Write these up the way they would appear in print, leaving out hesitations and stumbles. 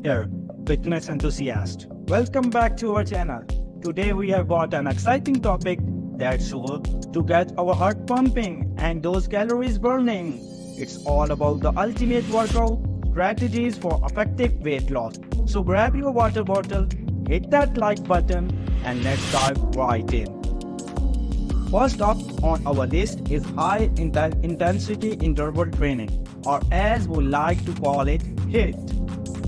here, fitness enthusiast. Welcome back to our channel. Today we have got an exciting topic that's sure to get our heart pumping and those calories burning. It's all about the ultimate workout strategies for effective weight loss. So grab your water bottle, hit that like button, and let's dive right in. First up on our list is high intensity interval training, or as we like to call it, HIIT.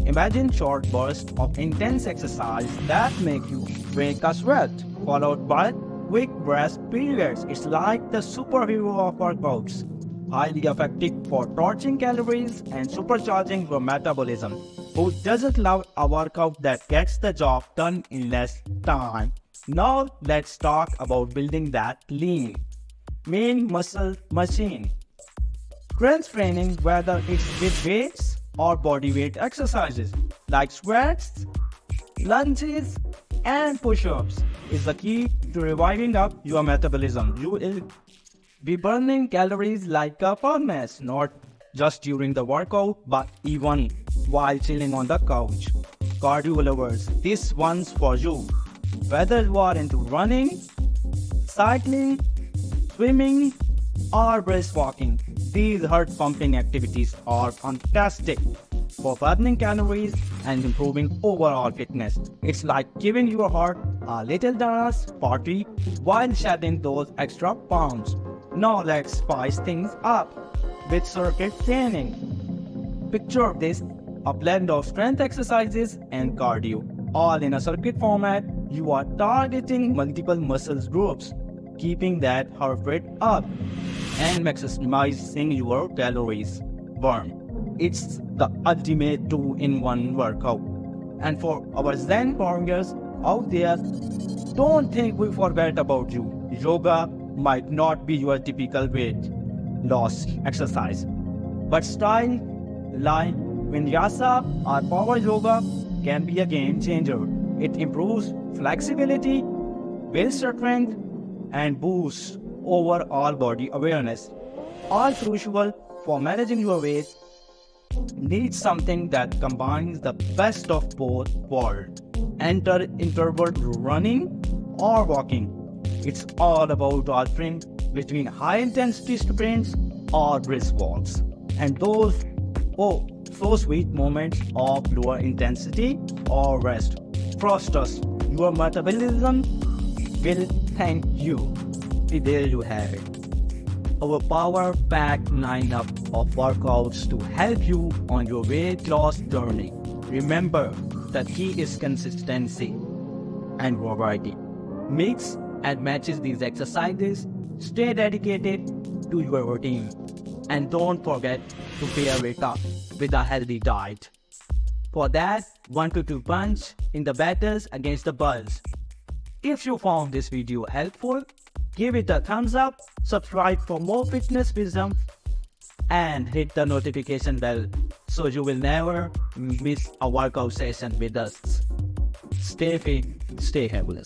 Imagine short bursts of intense exercise that make you break a sweat, followed by quick rest periods. It's like the superhero of workouts, highly effective for torching calories and supercharging your metabolism. Who doesn't love a workout that gets the job done in less time? Now let's talk about building that lean, main muscle machine. Strength training, whether it's with weights or body weight exercises like squats, lunges, and push-ups, is the key to reviving up your metabolism. You will be burning calories like a furnace, not just during the workout, but even while chilling on the couch. Cardio lovers, this one's for you. Whether you are into running, cycling, swimming, or brisk walking, these heart-pumping activities are fantastic for burning calories and improving overall fitness. It's like giving your heart a little dance party while shedding those extra pounds. Now let's spice things up with circuit training. Picture this, a blend of strength exercises and cardio, all in a circuit format. You are targeting multiple muscle groups, keeping that heart rate up and maximizing your calories burn. It's the ultimate 2-in-1 workout. And for our Zen warriors out there, don't think we forget about you. Yoga might not be your typical weight loss exercise, but style like Vinyasa or power yoga can be a game changer. It improves flexibility, builds strength, and boosts overall body awareness. All crucial for managing your weight. Need something that combines the best of both worlds. Enter interval running or walking. It's all about altering between high intensity sprints or brisk walks, and those so sweet moments of lower intensity or rest. Trust us, your metabolism will thank you. There you have it, our power-packed lineup of workouts to help you on your weight loss journey. Remember, the key is consistency and variety. Mix and matches these exercises. Stay dedicated to your routine, and don't forget to pair it up with a healthy diet. For that, 1 to 2 punch in the battles against the bulls. If you found this video helpful, give it a thumbs up, subscribe for more fitness wisdom, and hit the notification bell so you will never miss a workout session with us. Stay fit, stay happy.